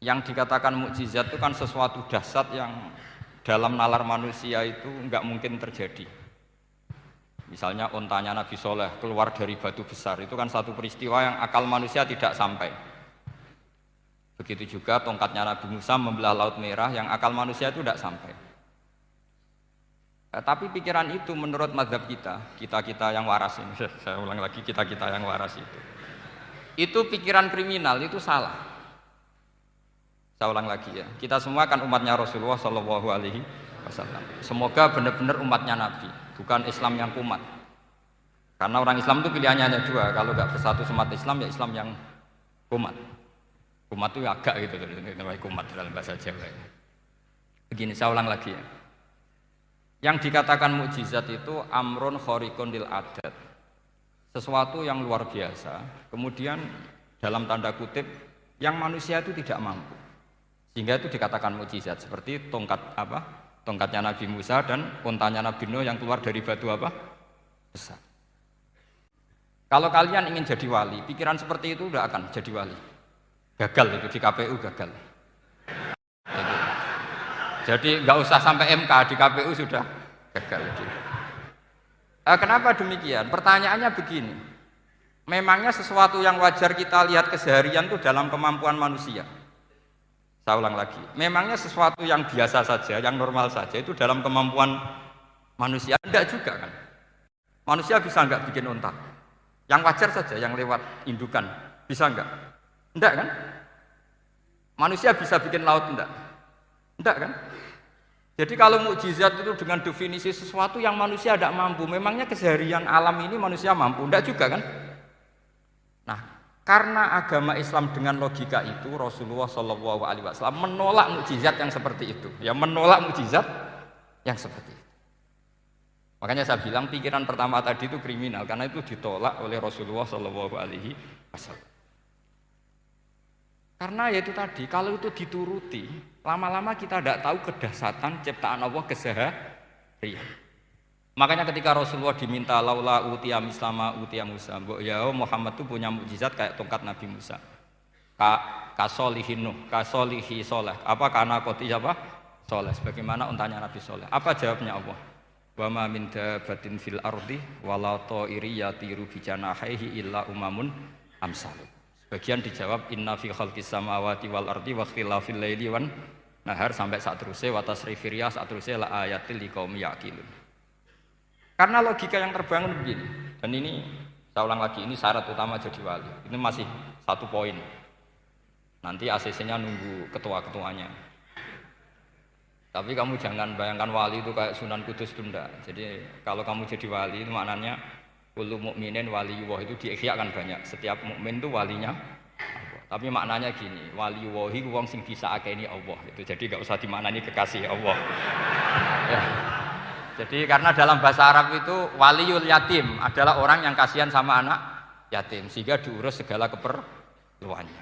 yang dikatakan mukjizat itu kan sesuatu dahsyat yang dalam nalar manusia itu nggak mungkin terjadi. Misalnya ontanya Nabi Soleh keluar dari batu besar, itu kan satu peristiwa yang akal manusia tidak sampai. Begitu juga tongkatnya Nabi Musa membelah Laut Merah, yang akal manusia itu tidak sampai. Tapi pikiran itu menurut mazhab kita yang waras ini, saya ulang lagi, kita yang waras itu pikiran kriminal, itu salah. Saya ulang lagi ya, kita semua kan umatnya Rasulullah Shallallahu Alaihi Wasallam. Semoga benar-benar umatnya Nabi, bukan Islam yang kumat. Karena orang Islam itu pilihannya hanya dua, kalau nggak bersatu umat Islam ya Islam yang kumat. Kumat itu agak gitu, namanya kumat dalam bahasa Jawa. Begini, saya ulang lagi ya. Yang dikatakan mukjizat itu amrun khariqun lil adat, sesuatu yang luar biasa, kemudian dalam tanda kutip yang manusia itu tidak mampu, sehingga itu dikatakan mukjizat. Seperti tongkatnya Nabi Musa dan untanya Nabi Nuh yang keluar dari batu besar. Kalau kalian ingin jadi wali, pikiran seperti itu udah akan jadi wali. Gagal itu di KPU, gagal. Jadi nggak usah sampai MK, di KPU sudah gagal. Kenapa demikian? Pertanyaannya begini, memangnya sesuatu yang wajar kita lihat keseharian itu dalam kemampuan manusia? Saya ulang lagi, memangnya sesuatu yang biasa saja, yang normal saja itu dalam kemampuan manusia? Enggak juga kan? Manusia bisa enggak bikin unta? Yang wajar saja, yang lewat indukan, bisa enggak? Enggak kan? Manusia bisa bikin laut enggak? Enggak kan? Jadi kalau mukjizat itu dengan definisi sesuatu yang manusia tidak mampu, memangnya keseharian alam ini manusia mampu? Enggak juga kan? Nah, karena agama Islam dengan logika itu, Rasulullah Shallallahu Alaihi Wasallam menolak mukjizat yang seperti itu, ya menolak mukjizat yang seperti itu. Makanya saya bilang pikiran pertama tadi itu kriminal, karena itu ditolak oleh Rasulullah Shallallahu Alaihi Wasallam. Karena ya itu tadi, kalau itu dituruti, lama-lama kita tidak tahu kedahsyatan ciptaan Allah keseharian. Makanya ketika Rasulullah diminta laula utiya mislama utiya Musa, ya Muhammad itu punya mukjizat kayak tongkat Nabi Musa. Kasolihin Nuh, kasolihi Soleh. Apa karena koti apa? Soleh. Sebagaimana untanya Nabi Soleh. Apa jawabnya Allah? Wa ma min dabatin fil ardi wala ta'iri yatiru bi janahihi illa umamun amsalukum. Bagian dijawab inna fi khalqis samawati wal ardi wa ikhtilafil laili wan nahar sampai saat terusnya wa tasrifir riyah saat terusnya la ayatil liqaumi yaqilun. Karena logika yang terbangun begini, dan ini saya ulang lagi, ini syarat utama jadi wali. Ini masih satu poin. Nanti ACC-nya nunggu ketua-ketuanya. Tapi kamu jangan bayangkan wali itu kayak Sunan Kudus tunda. Jadi kalau kamu jadi wali itu maknanya kullu mukminin waliyullah, itu diikhyakan banyak. Setiap mukmin itu walinya Allah. Tapi maknanya gini, waliyullahi wong sing disaakeni Allah. Itu jadi enggak usah dimaknani kekasih Allah. Ya. Jadi karena dalam bahasa Arab itu waliyul yatim adalah orang yang kasihan sama anak yatim sehingga diurus segala keperluannya.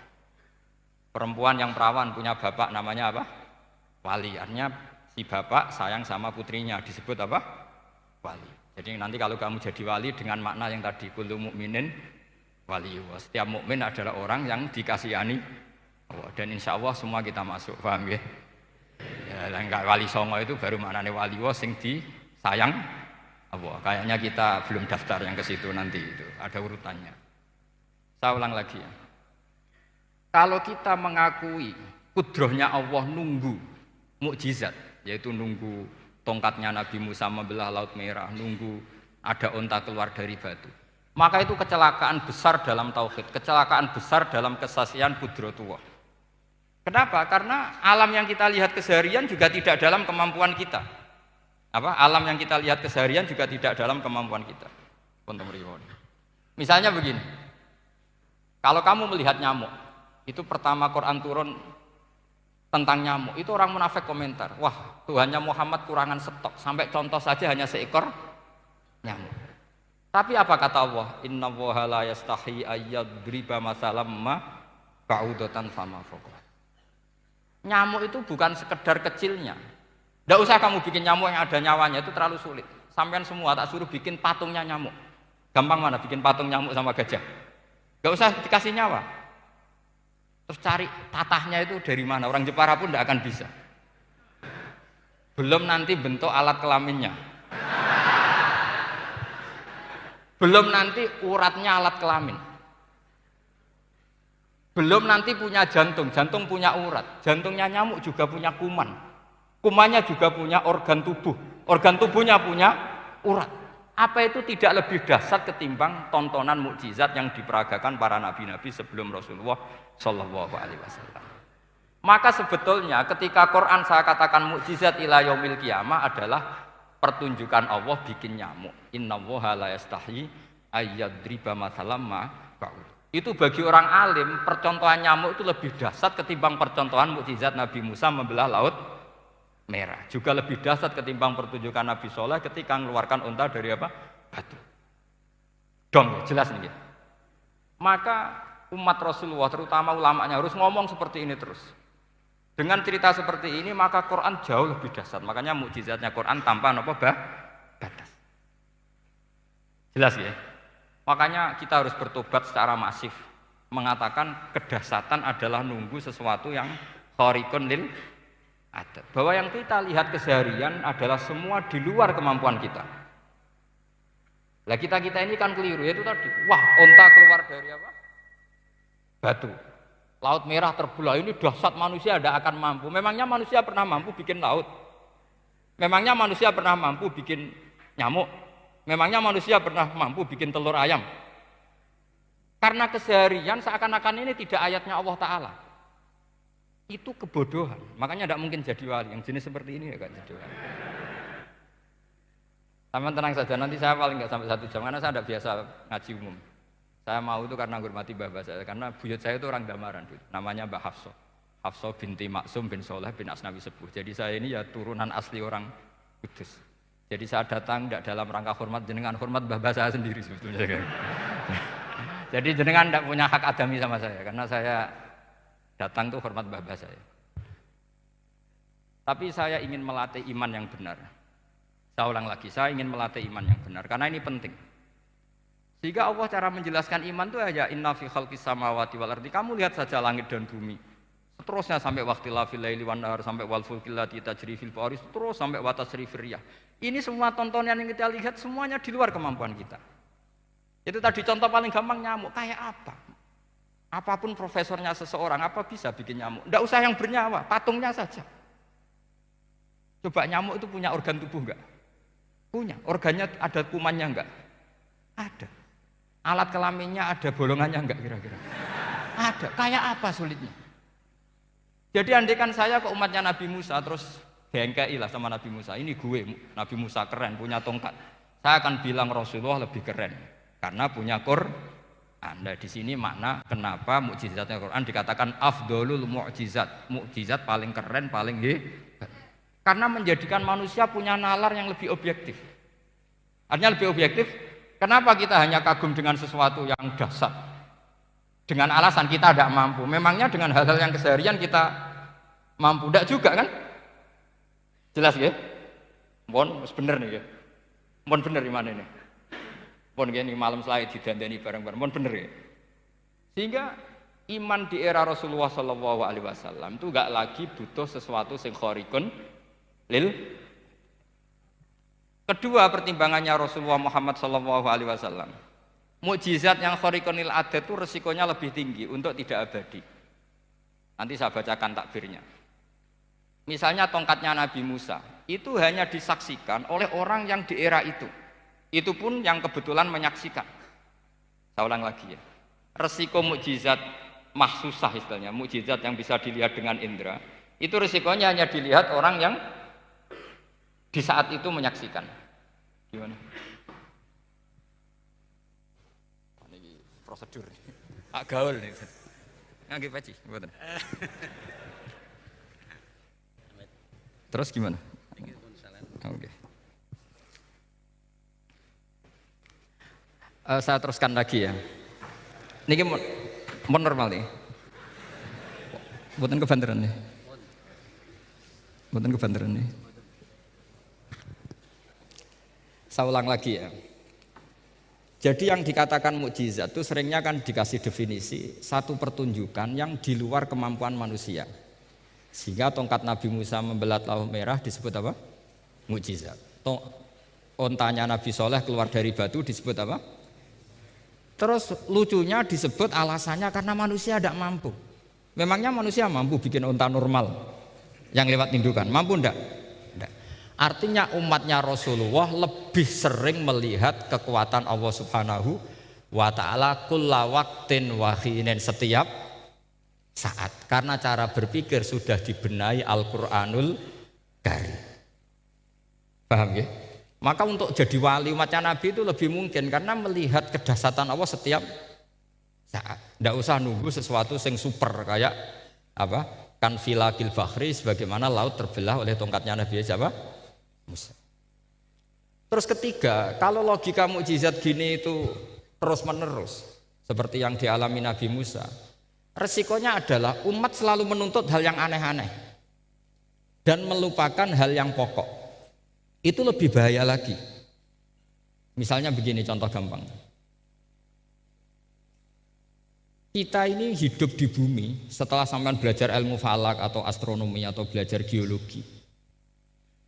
Perempuan yang perawan punya bapak namanya apa? Wali. Artinya si bapak sayang sama putrinya disebut apa? Wali. Jadi nanti kalau kamu jadi wali dengan makna yang tadi kullu mukminin waliyullah. Setiap mukmin adalah orang yang dikasihani Allah, dan insya Allah semua kita masuk, paham ya? Ya enggak wali songo itu baru maknanya waliyullah sing disayang Allah. Kayaknya kita belum daftar yang ke situ, nanti itu ada urutannya. Saya ulang lagi ya. Kalau kita mengakui kudrohnya Allah nunggu mukjizat, yaitu nunggu tongkatnya Nabi Musa membelah Laut Merah, nunggu ada unta keluar dari batu, maka itu kecelakaan besar dalam tauhid, kecelakaan besar dalam kesaksian kudratullah. Kenapa? Karena alam yang kita lihat keseharian juga tidak dalam kemampuan kita. Alam yang kita lihat keseharian juga tidak dalam kemampuan kita. Misalnya begini, kalau kamu melihat nyamuk, itu pertama Quran turun tentang nyamuk, itu orang munafik komentar, wah Tuhannya Muhammad kurangan stok, sampai contoh saja hanya seekor nyamuk. Tapi apa kata Allah? Innallaha la yastahi ayyadriba masalam ma ba'udatan fama fawqa. Nyamuk itu bukan sekedar kecilnya. Tidak usah kamu bikin nyamuk yang ada nyawanya, itu terlalu sulit. Sampean semua tak suruh bikin patungnya nyamuk. Gampang mana bikin patung nyamuk sama gajah? Tidak usah dikasih nyawa. Terus cari tatahnya itu dari mana, orang Jepara pun tidak akan bisa. Belum nanti bentuk alat kelaminnya, belum nanti uratnya alat kelamin, belum nanti punya jantung, jantung punya urat, jantungnya nyamuk juga punya kuman, kumannya juga punya organ tubuh, organ tubuhnya punya urat. Apa itu tidak lebih dahsyat ketimbang tontonan mukjizat yang diperagakan para nabi-nabi sebelum Rasulullah Shallallahu Alaihi Wasallam? Maka sebetulnya ketika Quran saya katakan mukjizat ila yaumil qiyamah adalah pertunjukan Allah bikin nyamuk. Innallaha la yastahi ayyadriba mathalam ma ba'ud. Itu bagi orang alim percontohan nyamuk itu lebih dahsyat ketimbang percontohan mukjizat Nabi Musa membelah laut merah. Juga lebih dahsyat ketimbang pertunjukan Nabi Soleh ketika mengeluarkan unta dari apa? Batu. Dong, jelas nih. Maka umat Rasulullah terutama ulamanya harus ngomong seperti ini terus. Dengan cerita seperti ini maka Quran jauh lebih dahsyat. Makanya mukjizatnya Quran tanpa apa batas. Jelas ya? Makanya kita harus bertobat secara masif. Mengatakan kedahsyatan adalah nunggu sesuatu yang khariqun lil adat. Bahwa yang kita lihat keseharian adalah semua di luar kemampuan kita. Lah kita ini kan keliru, yaitu tadi, wah onta keluar dari apa? Batu. Laut merah terbelah, ini dahsyat, manusia tidak akan mampu. Memangnya manusia pernah mampu bikin laut? Memangnya manusia pernah mampu bikin nyamuk? Memangnya manusia pernah mampu bikin telur ayam? Karena keseharian seakan-akan ini tidak ayatnya Allah Ta'ala. Itu kebodohan, makanya tidak mungkin jadi wali. Yang jenis seperti ini ya kan jadi wali. Sama tenang saja, nanti saya paling nggak sampai 1 jam, karena saya tidak biasa ngaji umum. Saya mau itu karena menghormati mbah saya, karena buyut saya itu orang Damaran, namanya Mbak Hafsah. Hafsah binti Maksum bin Soleh bin Asnawi Sepuh. Jadi saya ini ya turunan asli orang Kudus. Jadi saya datang tidak dalam rangka hormat jenengan, hormat mbah saya sendiri sebetulnya. Jadi jenengan tidak punya hak adami sama saya, karena saya datang tuh hormat mbah saya. Tapi saya ingin melatih iman yang benar. Saya ulang lagi, saya ingin melatih iman yang benar, karena ini penting. Sehingga Allah cara menjelaskan iman itu aja inna fi khalqis samawati wal ardi. Kamu lihat saja langit dan bumi. Seterusnya sampai waqtilal laili wan nahar, sampai wal fulkil lati tajri fil bahri, terus sampai wa tasrifir riyah. Ini semua tontonan yang kita lihat semuanya di luar kemampuan kita. Itu tadi contoh paling gampang nyamuk, kayak apa? Apapun profesornya seseorang, apa bisa bikin nyamuk? Tidak usah yang bernyawa, patungnya saja. Coba nyamuk itu punya organ tubuh enggak? Punya. Organnya ada kumannya enggak? Ada. Alat kelaminnya ada bolongannya enggak kira-kira? Ada. Kayak apa sulitnya? Jadi andaikan saya ke umatnya Nabi Musa terus bengkei lah sama Nabi Musa. Ini gue, Nabi Musa keren, punya tongkat. Saya akan bilang Rasulullah lebih keren karena punya Quran. Anda di sini makna kenapa mukjizatnya Quran dikatakan afdolul mukjizat. Mukjizat paling keren, paling hebat. Karena menjadikan manusia punya nalar yang lebih objektif. Artinya lebih objektif. Kenapa kita hanya kagum dengan sesuatu yang dahsyat? Dengan alasan kita tidak mampu. Memangnya dengan hal-hal yang keseharian kita mampu? Tidak juga kan? Jelas ya? Mohon bener nih ya. Mohon bener di mana ini? Mohon gini malam slide didandani bareng-bareng. Mohon bener ya. Sehingga iman di era Rasulullah Shallallahu Alaihi Wasallam itu gak lagi butuh sesuatu yang khariqun lil. Kedua pertimbangannya Rasulullah Muhammad Shallallahu Alaihi Wasallam, mukjizat yang khariqun lil adat itu resikonya lebih tinggi untuk tidak abadi. Nanti saya bacakan takbirnya. Misalnya tongkatnya Nabi Musa itu hanya disaksikan oleh orang yang di era itu pun yang kebetulan menyaksikan. Saya ulang lagi ya, resiko mukjizat mahsusah istilahnya, mukjizat yang bisa dilihat dengan indera, itu resikonya hanya dilihat orang yang di saat itu menyaksikan. Gimana? Ini prosedur, agak gaul nih. Nggak peci, buatan. Terus gimana? Oke. Saya teruskan lagi ya. Ini mau normal nih. Buatan kebanteran nih. Buatan kebanteran nih. Saya ulang lagi ya. Jadi yang dikatakan mukjizat itu seringnya kan dikasih definisi satu pertunjukan yang di luar kemampuan manusia. Sehingga tongkat Nabi Musa membelah Laut Merah disebut apa? Mukjizat. Ontanya Nabi Soleh keluar dari batu disebut apa? Terus lucunya disebut alasannya karena manusia tidak mampu. Memangnya manusia mampu bikin onta normal yang lewat indukan? Mampu enggak? Enggak. Artinya umatnya Rasulullah lebih sering melihat kekuatan Allah Subhanahu wa ta'ala kulla waqtin wa hinin, setiap saat. Karena cara berpikir sudah dibenahi Al-Qur'anul Karim. Paham ya? Maka untuk jadi wali umatnya Nabi itu lebih mungkin karena melihat kedahsyatan Allah setiap saat. Tidak usah nunggu sesuatu yang super kayak apa? Kan filakil bahri, sebagaimana laut terbelah oleh tongkatnya Nabi siapa? Musa. Terus ketiga, kalau logika mukjizat gini itu terus menerus seperti yang dialami Nabi Musa, resikonya adalah umat selalu menuntut hal yang aneh-aneh dan melupakan hal yang pokok. Itu lebih bahaya lagi. Misalnya begini contoh gampang. Kita ini hidup di bumi setelah sampean belajar ilmu falak atau astronomi atau belajar geologi.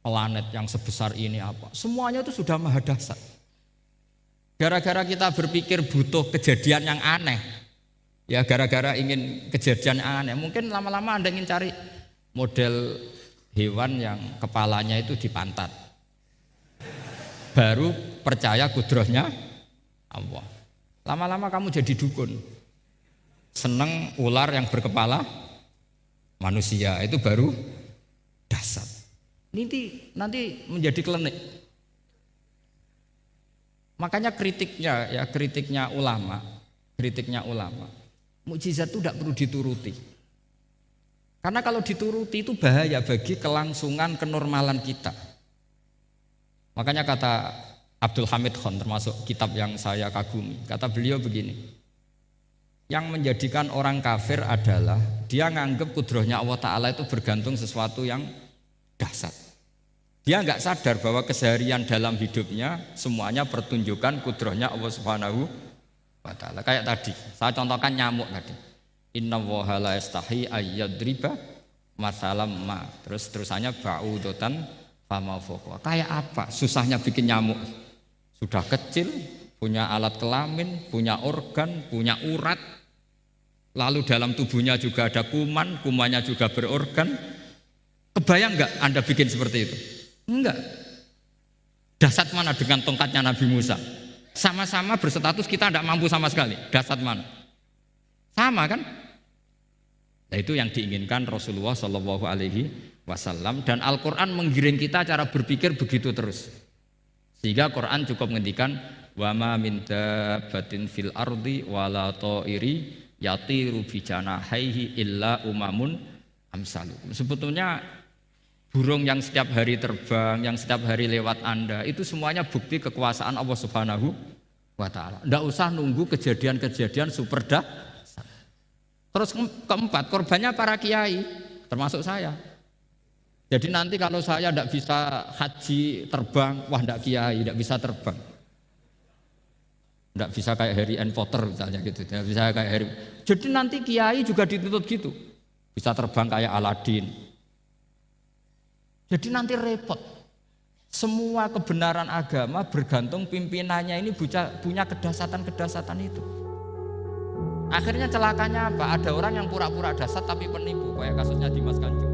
Planet yang sebesar ini apa? Semuanya itu sudah maha dahsyat. Gara-gara kita berpikir butuh kejadian yang aneh. Ya gara-gara ingin kejadian yang aneh. Mungkin lama-lama Anda ingin cari model hewan yang kepalanya itu dipantat. Baru percaya kudrahnya Allah. Lama-lama kamu jadi dukun. Seneng ular yang berkepala manusia, itu baru dahsyat. Nanti menjadi klinik. Makanya kritiknya ulama, mukjizat itu tidak perlu dituruti. Karena kalau dituruti itu bahaya bagi kelangsungan kenormalan kita. Makanya kata Abdul Hamid Khan, termasuk kitab yang saya kagumi, kata beliau begini, yang menjadikan orang kafir adalah dia nganggep kudrahnya Allah Ta'ala itu bergantung sesuatu yang dahsyat. Dia nggak sadar bahwa keseharian dalam hidupnya semuanya pertunjukan kudrahnya Allah Subhanahu wa Ta'ala. Kayak tadi, saya contohkan nyamuk tadi. Inna woha la yastahi ayyadriba masalam ma. Terusannya ba'udotan fama fokwa. Kayak apa susahnya bikin nyamuk? Sudah kecil, punya alat kelamin, punya organ, punya urat. Lalu dalam tubuhnya juga ada kuman, kumannya juga berorgan. Kebayang nggak Anda bikin seperti itu? Enggak. Dahsyat mana dengan tongkatnya Nabi Musa? Sama-sama berstatus kita tidak mampu sama sekali. Dahsyat mana? Sama kan? Nah, itu yang diinginkan Rasulullah Shallallahu Alaihi Wasallam, dan Al-Quran menggiring kita cara berpikir begitu terus. Sehingga Quran cukup menghentikan wa ma min dabbatin fil ardi wala ta'iri yatiru bi janahaihi illa umamun amsalukum. Sebetulnya burung yang setiap hari terbang, yang setiap hari lewat Anda, itu semuanya bukti kekuasaan Allah Subhanahu wa Ta'ala. Tidak usah nunggu kejadian-kejadian super dahsyat. Terus keempat, korbannya para kiai, termasuk saya. Jadi nanti kalau saya tidak bisa haji terbang, wah tidak kiai, tidak bisa terbang. Tidak bisa kayak Harry and Potter misalnya gitu, tidak bisa kayak Harry. Jadi nanti kiai juga dituntut gitu, bisa terbang kayak Aladin. Jadi nanti repot. Semua kebenaran agama bergantung pimpinannya ini punya kedahsyatan-kedahsyatan itu. Akhirnya celakanya apa? Ada orang yang pura-pura dahsyat tapi penipu, kayak kasusnya Dimas Kanjeng.